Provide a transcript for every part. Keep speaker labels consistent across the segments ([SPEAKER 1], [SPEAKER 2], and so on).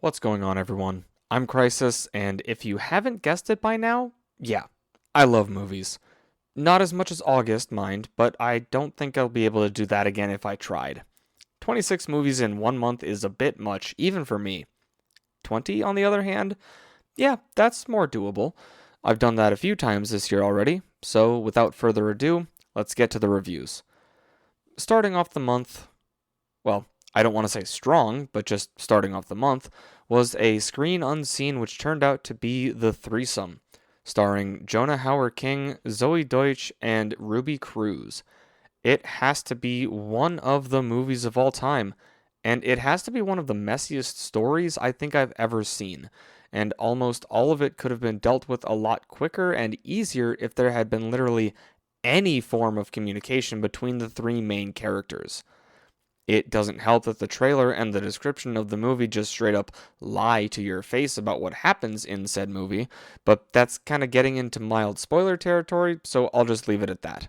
[SPEAKER 1] What's going on, everyone? I'm Crysis, and if you haven't guessed it by now, yeah, I love movies. Not as much as August, mind, but I don't think I'll be able to do that again if I tried. 26 movies in 1 month is a bit much, even for me. 20, on the other hand, yeah, that's more doable. I've done that a few times this year already, so without further ado, let's get to the reviews. Starting off the month, well, I don't want to say strong, but just starting off the month, was a screen unseen which turned out to be The Threesome, starring Jonah Hauer-King, Zoe Deutsch, and Ruby Cruz. It has to be one of the movies of all time, and it has to be one of the messiest stories I think I've ever seen, and almost all of it could have been dealt with a lot quicker and easier if there had been literally any form of communication between the three main characters. It doesn't help that the trailer and the description of the movie just straight up lie to your face about what happens in said movie, but that's kind of getting into mild spoiler territory, so I'll just leave it at that.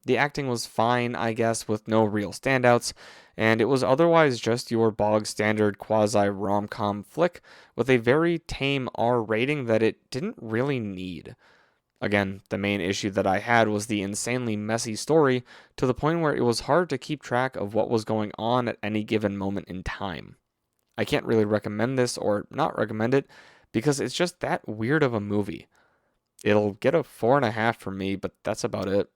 [SPEAKER 1] The acting was fine, I guess, with no real standouts, and it was otherwise just your bog standard quasi rom-com flick with a very tame R rating that it didn't really need. Again, the main issue that I had was the insanely messy story to the point where it was hard to keep track of what was going on at any given moment in time. I can't really recommend this or not recommend it because it's just that weird of a movie. It'll get a 4.5 from me, but that's about it.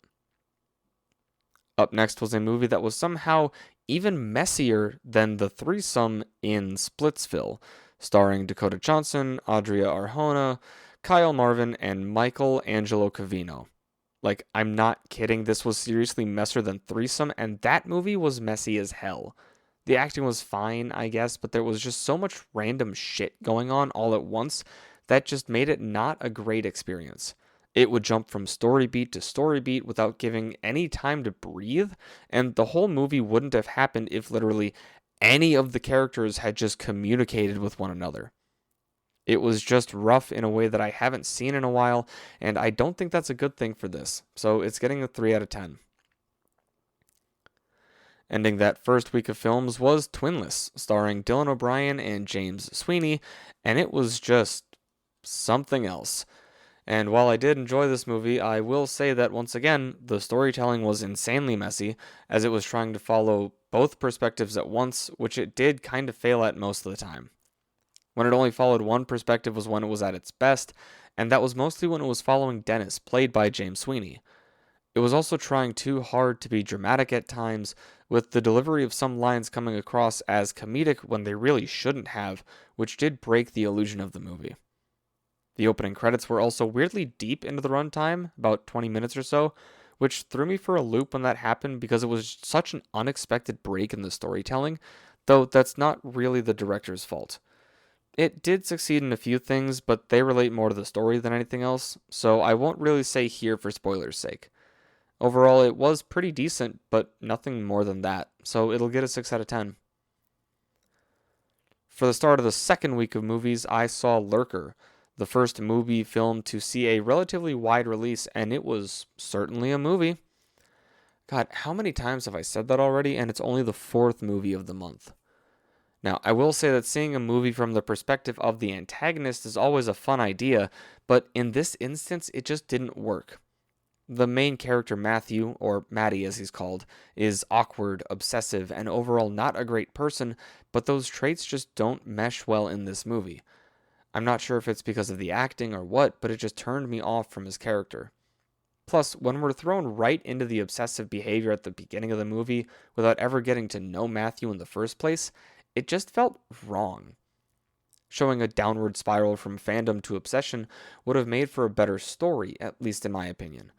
[SPEAKER 1] Up next was a movie that was somehow even messier than The Threesome in Splitsville, starring Dakota Johnson, Adria Arjona, Kyle Marvin, and Michael Angelo Covino. Like, I'm not kidding, this was seriously messier than Threesome, and that movie was messy as hell. The acting was fine, I guess, but there was just so much random shit going on all at once that just made it not a great experience. It would jump from story beat to story beat without giving any time to breathe, and the whole movie wouldn't have happened if literally any of the characters had just communicated with one another. It was just rough in a way that I haven't seen in a while, and I don't think that's a good thing for this, so it's getting a 3 out of 10. Ending that first week of films was Twinless, starring Dylan O'Brien and James Sweeney, and it was just something else. And while I did enjoy this movie, I will say that once again, the storytelling was insanely messy, as it was trying to follow both perspectives at once, which it did kind of fail at most of the time. When it only followed one perspective was when it was at its best, and that was mostly when it was following Dennis, played by James Sweeney. It was also trying too hard to be dramatic at times, with the delivery of some lines coming across as comedic when they really shouldn't have, which did break the illusion of the movie. The opening credits were also weirdly deep into the runtime, about 20 minutes or so, which threw me for a loop when that happened because it was such an unexpected break in the storytelling, though that's not really the director's fault. It did succeed in a few things, but they relate more to the story than anything else, so I won't really say here for spoilers' sake. Overall, it was pretty decent, but nothing more than that, so it'll get a 6 out of 10. For the start of the second week of movies, I saw Lurker, the first movie film to see a relatively wide release, and it was certainly a movie. God, how many times have I said that already, and it's only the fourth movie of the month. Now, I will say that seeing a movie from the perspective of the antagonist is always a fun idea, but in this instance, it just didn't work. The main character, Matthew, or Matty as he's called, is awkward, obsessive, and overall not a great person, but those traits just don't mesh well in this movie. I'm not sure if it's because of the acting or what, but it just turned me off from his character. Plus, when we're thrown right into the obsessive behavior at the beginning of the movie without ever getting to know Matthew in the first place, it just felt wrong. Showing a downward spiral from fandom to obsession would have made for a better story, at least in my opinion.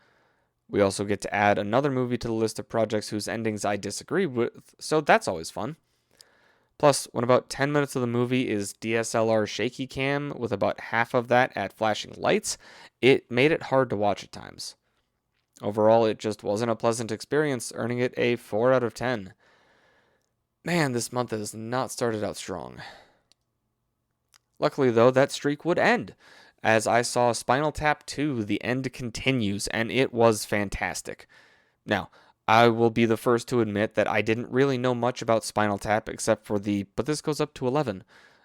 [SPEAKER 1] We also get to add another movie to the list of projects whose endings I disagree with, so that's always fun. Plus, when about 10 minutes of the movie is DSLR shaky cam, with about half of that at flashing lights, it made it hard to watch at times. Overall, it just wasn't a pleasant experience, earning it a 4 out of 10. Man, this month has not started out strong. Luckily, though, that streak would end, as I saw Spinal Tap II, The End Continues, and it was fantastic. Now, I will be the first to admit that I didn't really know much about Spinal Tap except for but this goes up to 11.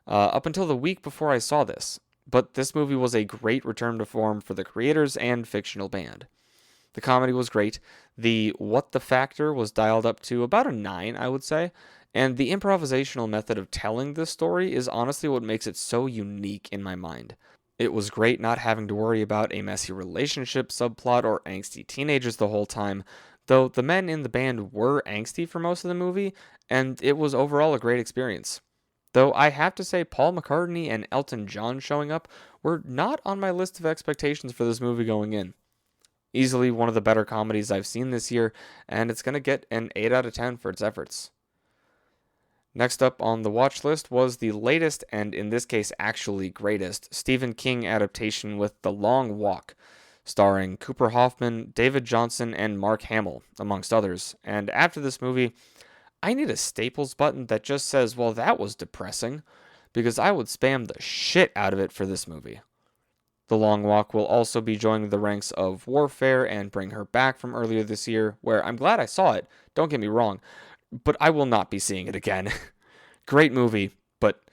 [SPEAKER 1] up until the week before I saw this. But this movie was a great return to form for the creators and fictional band. The comedy was great. The what the factor was dialed up to about a 9, I would say. And the improvisational method of telling this story is honestly what makes it so unique in my mind. It was great not having to worry about a messy relationship subplot or angsty teenagers the whole time, though the men in the band were angsty for most of the movie, and it was overall a great experience. Though I have to say Paul McCartney and Elton John showing up were not on my list of expectations for this movie going in. Easily one of the better comedies I've seen this year, and it's going to get an 8 out of 10 for its efforts. Next up on the watch list was the latest, and in this case actually greatest, Stephen King adaptation with The Long Walk, starring Cooper Hoffman, David Johnson, and Mark Hamill, amongst others. And after this movie, I need a Staples button that just says, well, that was depressing, because I would spam the shit out of it for this movie. The Long Walk will also be joining the ranks of Warfare and Bring Her Back from earlier this year, where I'm glad I saw it, don't get me wrong, but I will not be seeing it again. Great movie, but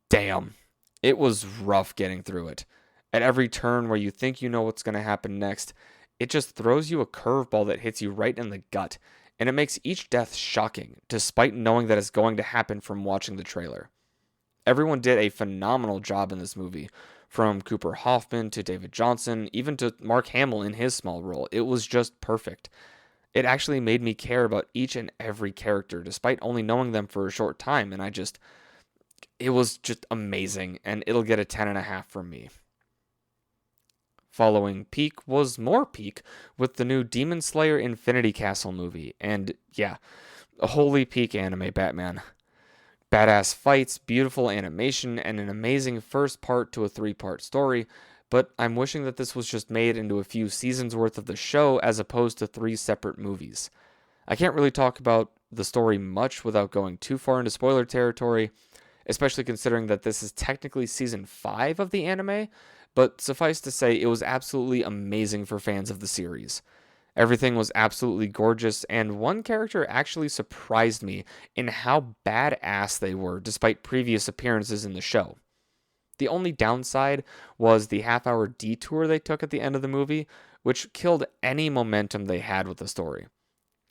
[SPEAKER 1] damn, it was rough getting through it. At every turn where you think you know what's going to happen next, it just throws you a curveball that hits you right in the gut, and it makes each death shocking, despite knowing that it's going to happen from watching the trailer. Everyone did a phenomenal job in this movie, from Cooper Hoffman to David Johnson, even to Mark Hamill in his small role. It was just perfect. It actually made me care about each and every character, despite only knowing them for a short time, and it was just amazing, and it'll get a 10.5 from me. Following Peak was more Peak with the new Demon Slayer Infinity Castle movie, and yeah, a wholly peak anime Batman. Badass fights, beautiful animation, and an amazing first part to a 3-part story, but I'm wishing that this was just made into a few seasons worth of the show as opposed to 3 separate movies. I can't really talk about the story much without going too far into spoiler territory, especially considering that this is technically season 5 of the anime, but suffice to say it was absolutely amazing for fans of the series. Everything was absolutely gorgeous, and one character actually surprised me in how badass they were despite previous appearances in the show. The only downside was the half-hour detour they took at the end of the movie, which killed any momentum they had with the story.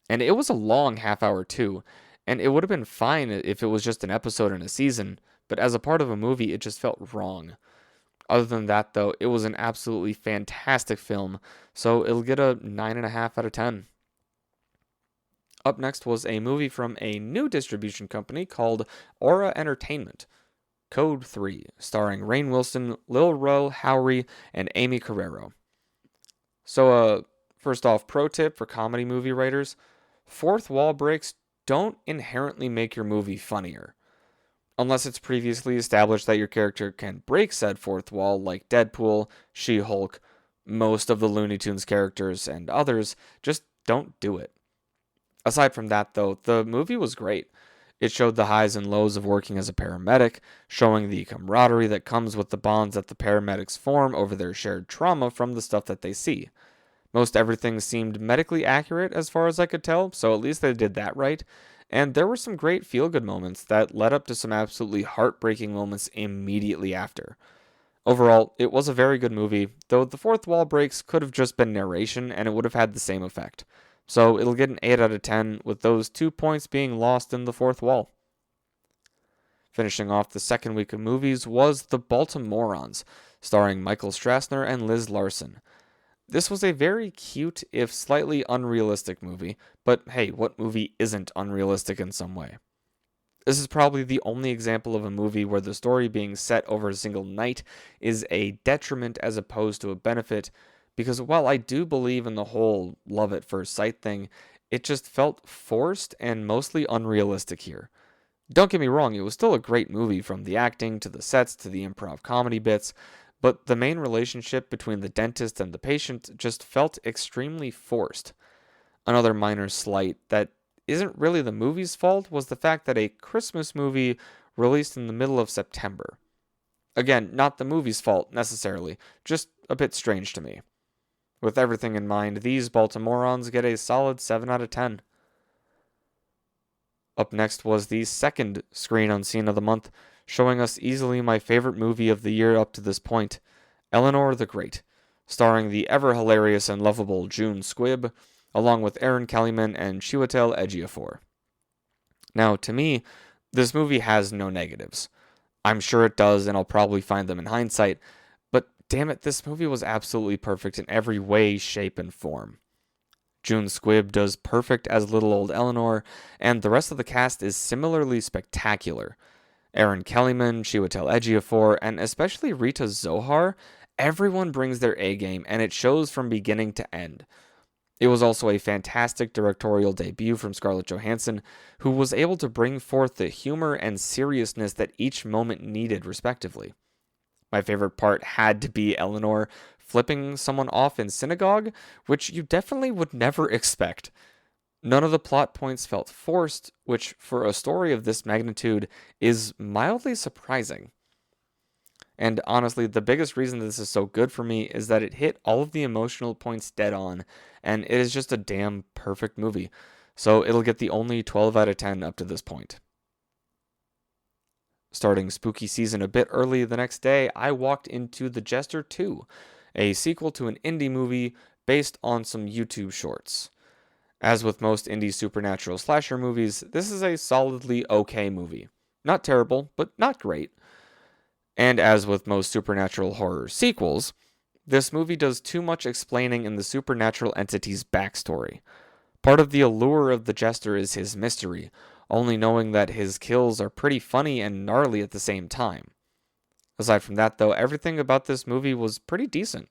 [SPEAKER 1] And it was a long half-hour too, and it would have been fine if it was just an episode in a season, but as a part of a movie, it just felt wrong. Other than that, though, it was an absolutely fantastic film, so it'll get a 9.5 out of 10. Up next was a movie from a new distribution company called Aura Entertainment, Code 3, starring Rainn Wilson, Lil Rel Howery, and Amy Carrero. So, first off, pro tip for comedy movie writers, fourth wall breaks don't inherently make your movie funnier. Unless it's previously established that your character can break said fourth wall, like Deadpool, She-Hulk, most of the Looney Tunes characters, and others, just don't do it. Aside from that, though, the movie was great. It showed the highs and lows of working as a paramedic, showing the camaraderie that comes with the bonds that the paramedics form over their shared trauma from the stuff that they see. Most everything seemed medically accurate as far as I could tell, so at least they did that right. And there were some great feel-good moments that led up to some absolutely heartbreaking moments immediately after. Overall, it was a very good movie, though the fourth wall breaks could have just been narration and it would have had the same effect. So it'll get an 8 out of 10, with those 2 points being lost in the fourth wall. Finishing off the second week of movies was The Baltimorons, starring Michael Strassner and Liz Larson. This was a very cute, if slightly unrealistic movie, but hey, what movie isn't unrealistic in some way? This is probably the only example of a movie where the story being set over a single night is a detriment as opposed to a benefit, because while I do believe in the whole love at first sight thing, it just felt forced and mostly unrealistic here. Don't get me wrong, it was still a great movie from the acting to the sets to the improv comedy bits, but the main relationship between the dentist and the patient just felt extremely forced. Another minor slight that isn't really the movie's fault was the fact that a Christmas movie released in the middle of September. Again, not the movie's fault necessarily, just a bit strange to me. With everything in mind, these Baltimorons get a solid 7 out of 10. Up next was the second Screen Unseen of the month, showing us easily my favorite movie of the year up to this point, Eleanor the Great, starring the ever-hilarious and lovable June Squibb, along with Erin Kellyman and Chiwetel Ejiofor. Now, to me, this movie has no negatives. I'm sure it does, and I'll probably find them in hindsight, but damn it, this movie was absolutely perfect in every way, shape, and form. June Squibb does perfect as little old Eleanor, and the rest of the cast is similarly spectacular. Erin Kellyman, Chiwetel Ejiofor, and especially Rita Zohar, everyone brings their A game, and it shows from beginning to end. It was also a fantastic directorial debut from Scarlett Johansson, who was able to bring forth the humor and seriousness that each moment needed, respectively. My favorite part had to be Eleanor flipping someone off in synagogue, which you definitely would never expect. None of the plot points felt forced, which for a story of this magnitude is mildly surprising. And honestly, the biggest reason this is so good for me is that it hit all of the emotional points dead on, and it is just a damn perfect movie. So it'll get the only 12 out of 10 up to this point. Starting spooky season a bit early the next day, I walked into The Jester 2, a sequel to an indie movie based on some YouTube shorts. As with most indie supernatural slasher movies, this is a solidly okay movie. Not terrible, but not great. And as with most supernatural horror sequels, this movie does too much explaining in the supernatural entity's backstory. Part of the allure of the Jester is his mystery, only knowing that his kills are pretty funny and gnarly at the same time. Aside from that, though, everything about this movie was pretty decent.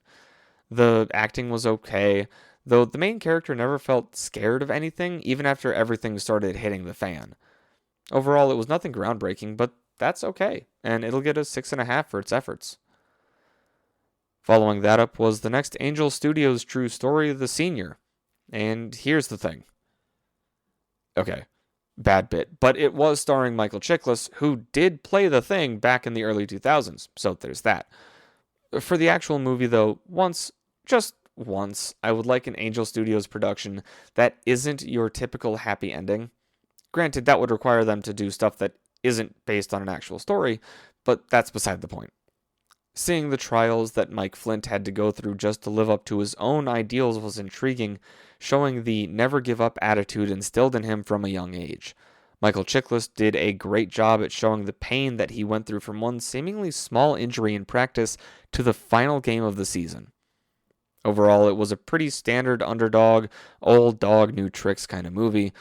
[SPEAKER 1] The acting was okay, though the main character never felt scared of anything, even after everything started hitting the fan. Overall, it was nothing groundbreaking, but that's okay, and it'll get a 6.5 for its efforts. Following that up was the next Angel Studios true story, The Senior. And here's the thing. Okay, bad bit, but it was starring Michael Chiklis, who did play the Thing back in the early 2000s, so there's that. For the actual movie, though, just once, I would like an Angel Studios production that isn't your typical happy ending. Granted, that would require them to do stuff that isn't based on an actual story, but that's beside the point. Seeing the trials that Mike Flint had to go through just to live up to his own ideals was intriguing, showing the never give up attitude instilled in him from a young age. Michael Chiklis did a great job at showing the pain that he went through from one seemingly small injury in practice to the final game of the season. Overall, it was a pretty standard underdog, old dog, new tricks kind of movie,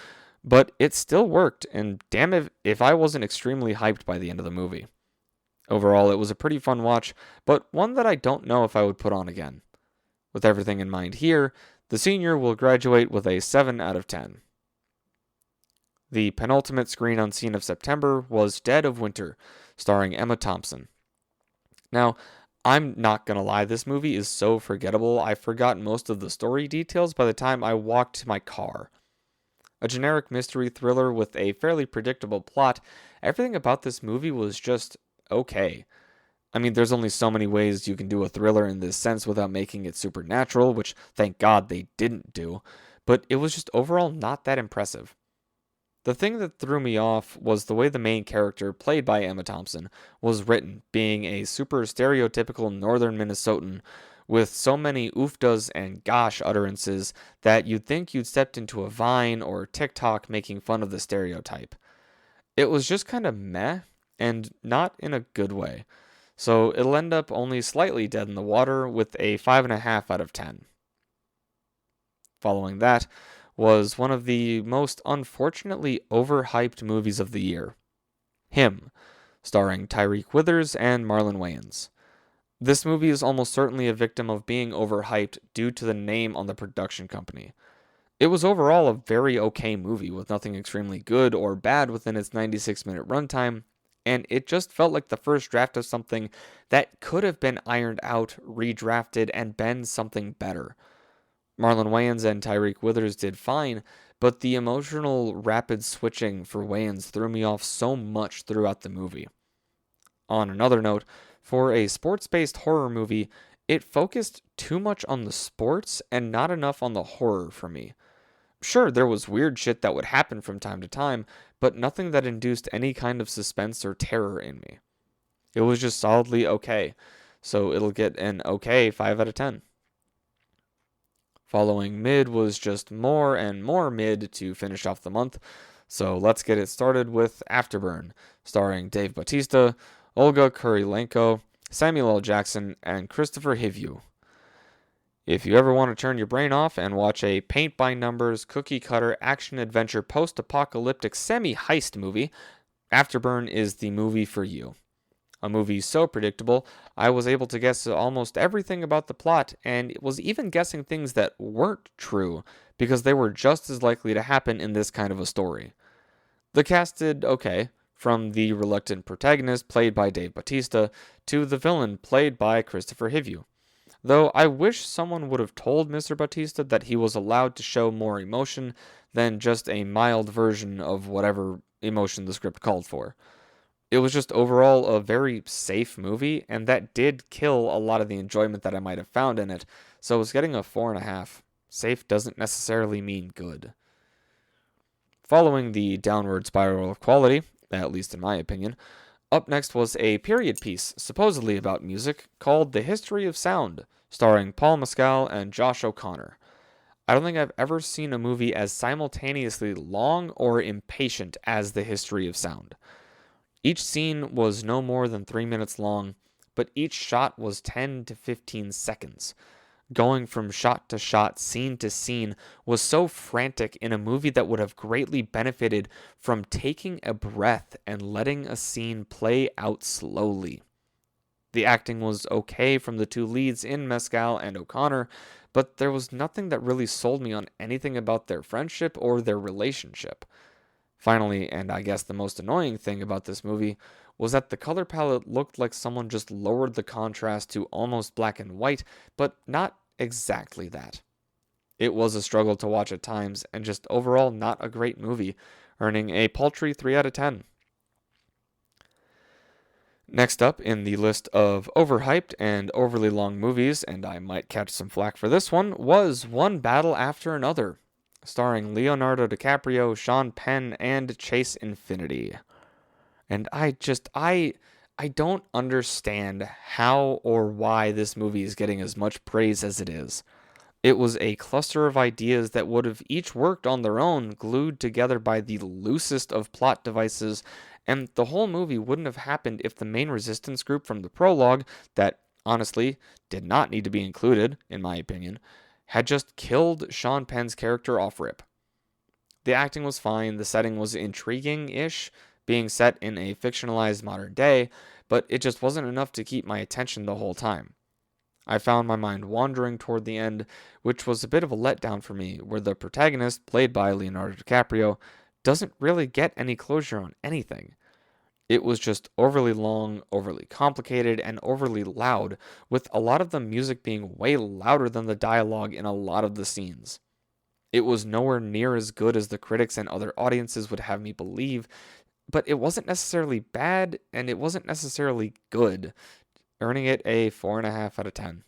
[SPEAKER 1] but it still worked, and damn if I wasn't extremely hyped by the end of the movie. Overall, it was a pretty fun watch, but one that I don't know if I would put on again. With everything in mind here, The Senior will graduate with a 7 out of 10. The penultimate screen unseen of September was Dead of Winter, starring Emma Thompson. Now, I'm not gonna lie, this movie is so forgettable, I forgot most of the story details by the time I walked to my car. A generic mystery thriller with a fairly predictable plot, everything about this movie was just okay. I mean, there's only so many ways you can do a thriller in this sense without making it supernatural, which thank God they didn't do, but it was just overall not that impressive. The thing that threw me off was the way the main character, played by Emma Thompson, was written, being a super stereotypical northern Minnesotan with so many oofdas and gosh utterances that you'd think you'd stepped into a Vine or TikTok making fun of the stereotype. It was just kind of meh, and not in a good way. So it'll end up only slightly dead in the water with a 5.5 out of 10. Following that was one of the most unfortunately overhyped movies of the year. Him, starring Tyreek Withers and Marlon Wayans. This movie is almost certainly a victim of being overhyped due to the name on the production company. It was overall a very okay movie with nothing extremely good or bad within its 96-minute runtime, and it just felt like the first draft of something that could have been ironed out, redrafted, and been something better. Marlon Wayans and Tyreek Withers did fine, but the emotional rapid switching for Wayans threw me off so much throughout the movie. On another note, for a sports-based horror movie, it focused too much on the sports and not enough on the horror for me. Sure, there was weird shit that would happen from time to time, but nothing that induced any kind of suspense or terror in me. It was just solidly okay, so it'll get an okay 5 out of 10. Following mid was just more and more mid to finish off the month, so let's get it started with Afterburn, starring Dave Bautista, Olga Kurylenko, Samuel L. Jackson, and Christopher Hivju. If you ever want to turn your brain off and watch a paint-by-numbers, cookie-cutter, action-adventure, post-apocalyptic semi-heist movie, Afterburn is the movie for you. A movie so predictable, I was able to guess almost everything about the plot, and was even guessing things that weren't true, because they were just as likely to happen in this kind of a story. The cast did okay, from the reluctant protagonist played by Dave Bautista to the villain played by Christopher Hivju. Though I wish someone would have told Mr. Bautista that he was allowed to show more emotion than just a mild version of whatever emotion the script called for. It was just overall a very safe movie, and that did kill a lot of the enjoyment that I might have found in it, so I was getting a 4.5. Safe doesn't necessarily mean good. Following the downward spiral of quality, at least in my opinion, up next was a period piece, supposedly about music, called The History of Sound, starring Paul Mescal and Josh O'Connor. I don't think I've ever seen a movie as simultaneously long or impatient as The History of Sound. Each scene was no more than 3 minutes long, but each shot was 10 to 15 seconds. Going from shot to shot, scene to scene, was so frantic in a movie that would have greatly benefited from taking a breath and letting a scene play out slowly. The acting was okay from the two leads in Mescal and O'Connor, but there was nothing that really sold me on anything about their friendship or their relationship. Finally, and I guess the most annoying thing about this movie, was that the color palette looked like someone just lowered the contrast to almost black and white, but not exactly that. It was a struggle to watch at times, and just overall not a great movie, earning a paltry 3 out of 10. Next up in the list of overhyped and overly long movies, and I might catch some flack for this one, was One Battle After Another, starring Leonardo DiCaprio, Sean Penn, and Chase Infinity. And I don't understand how or why this movie is getting as much praise as it is. It was a cluster of ideas that would have each worked on their own, glued together by the loosest of plot devices, and the whole movie wouldn't have happened if the main resistance group from the prologue, that honestly did not need to be included, in my opinion, had just killed Sean Penn's character off rip. The acting was fine, the setting was intriguing-ish, being set in a fictionalized modern day, but it just wasn't enough to keep my attention the whole time. I found my mind wandering toward the end, which was a bit of a letdown for me, where the protagonist, played by Leonardo DiCaprio, doesn't really get any closure on anything. It was just overly long, overly complicated, and overly loud, with a lot of the music being way louder than the dialogue in a lot of the scenes. It was nowhere near as good as the critics and other audiences would have me believe, but it wasn't necessarily bad, and it wasn't necessarily good, earning it a 4.5 out of 10.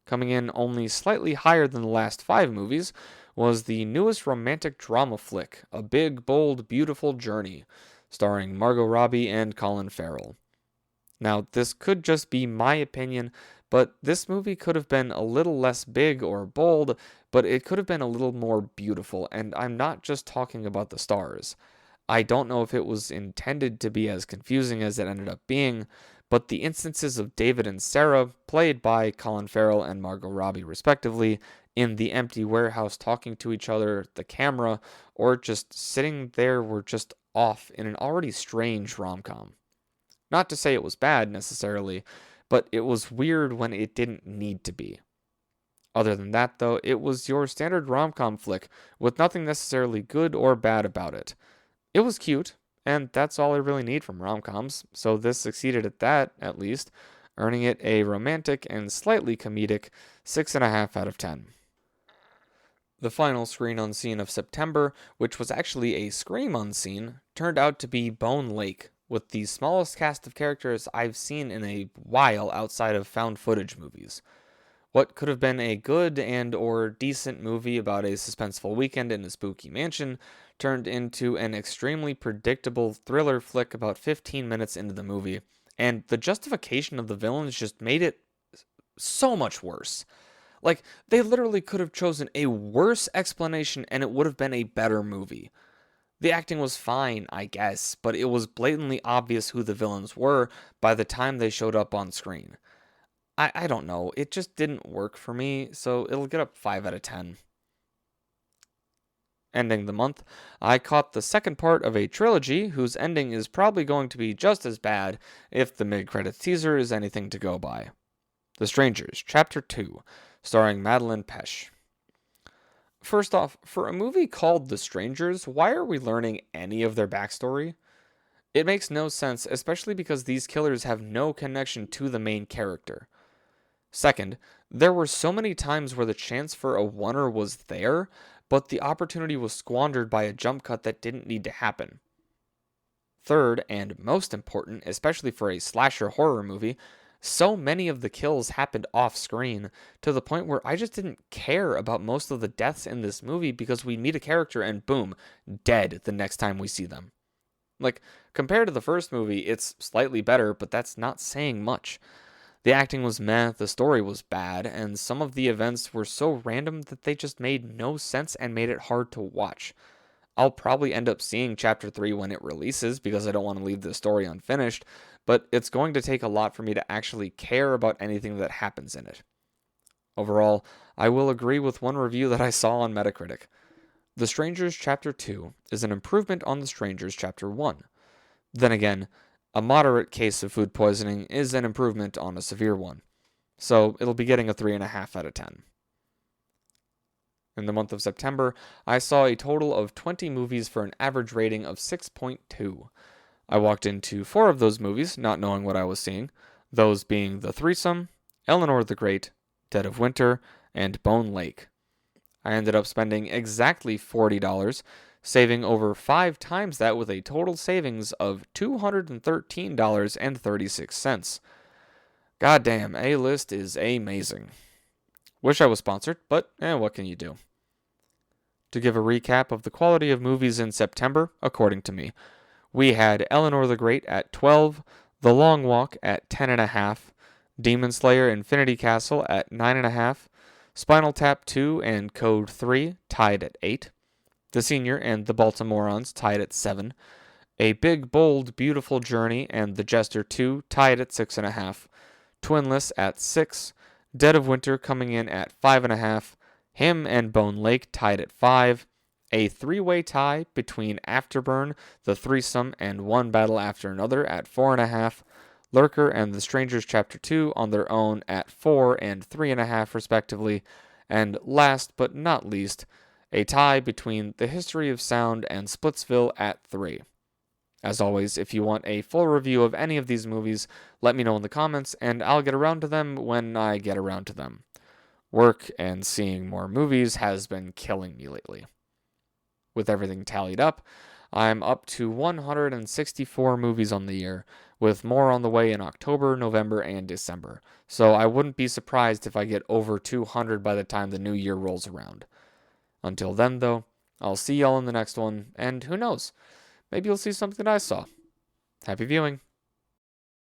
[SPEAKER 1] Coming in only slightly higher than the last 5 movies was the newest romantic drama flick, A Big, Bold, Beautiful Journey, starring Margot Robbie and Colin Farrell. Now, this could just be my opinion, but this movie could have been a little less big or bold, but it could have been a little more beautiful, and I'm not just talking about the stars. I don't know if it was intended to be as confusing as it ended up being, but the instances of David and Sarah, played by Colin Farrell and Margot Robbie respectively, in the empty warehouse talking to each other, the camera, or just sitting there were just off in an already strange rom-com. Not to say it was bad necessarily, but it was weird when it didn't need to be. Other than that, though, it was your standard rom-com flick, with nothing necessarily good or bad about it. It was cute, and that's all I really need from rom-coms, so this succeeded at that, at least, earning it a romantic and slightly comedic 6.5 out of 10. The final screen unseen of September, which was actually a Scream unseen, turned out to be Bone Lake, with the smallest cast of characters I've seen in a while outside of found footage movies. What could have been a good and or decent movie about a suspenseful weekend in a spooky mansion turned into an extremely predictable thriller flick about 15 minutes into the movie, and the justification of the villains just made it so much worse. Like, they literally could have chosen a worse explanation and it would have been a better movie. The acting was fine, I guess, but it was blatantly obvious who the villains were by the time they showed up on screen. I don't know, it just didn't work for me, so it'll get up 5 out of 10. Ending the month, I caught the second part of a trilogy whose ending is probably going to be just as bad if the mid-credits teaser is anything to go by. The Strangers, Chapter 2, starring Madeleine Pesch. First off, for a movie called The Strangers, why are we learning any of their backstory? It makes no sense, especially because these killers have no connection to the main character. Second, there were so many times where the chance for a oneer was there, but the opportunity was squandered by a jump cut that didn't need to happen. Third, and most important, especially for a slasher horror movie, so many of the kills happened off screen to the point where I just didn't care about most of the deaths in this movie because we meet a character and boom, dead the next time we see them. Like, compared to the first movie, it's slightly better, but that's not saying much. The acting was meh, the story was bad, and some of the events were so random that they just made no sense and made it hard to watch. I'll probably end up seeing Chapter 3 when it releases because I don't want to leave the story unfinished, but it's going to take a lot for me to actually care about anything that happens in it. Overall, I will agree with one review that I saw on Metacritic. The Strangers Chapter 2 is an improvement on The Strangers Chapter 1. Then again, a moderate case of food poisoning is an improvement on a severe one, so it'll be getting a 3.5 out of 10. In the month of September, I saw a total of 20 movies for an average rating of 6.2. I walked into 4 of those movies not knowing what I was seeing, those being The Threesome, Eleanor the Great, Dead of Winter, and Bone Lake. I ended up spending exactly $40, saving over 5 times that with a total savings of $213.36. Goddamn, A-List is amazing. Wish I was sponsored, but what can you do? To give a recap of the quality of movies in September, according to me, we had Eleanor the Great at 12, The Long Walk at 10.5, Demon Slayer Infinity Castle at 9.5, Spinal Tap II and Code 3 tied at 8, The Senior and the Baltimorons tied at 7, A Big Bold Beautiful Journey and The Jester 2 tied at 6.5, Twinless at 6, Dead of Winter coming in at 5.5, Him and Bone Lake tied at 5, a 3-way tie between Afterburn, The Threesome, and One Battle After Another at 4.5, Lurker and The Strangers Chapter 2 on their own at 4 and 3.5 respectively, and last but not least, a tie between The History of Sound and Splitsville at 3. As always, if you want a full review of any of these movies, let me know in the comments, and I'll get around to them when I get around to them. Work and seeing more movies has been killing me lately. With everything tallied up, I'm up to 164 movies on the year, with more on the way in October, November, and December. So I wouldn't be surprised if I get over 200 by the time the new year rolls around. Until then, though, I'll see y'all in the next one, and who knows, maybe you'll see something that I saw. Happy viewing.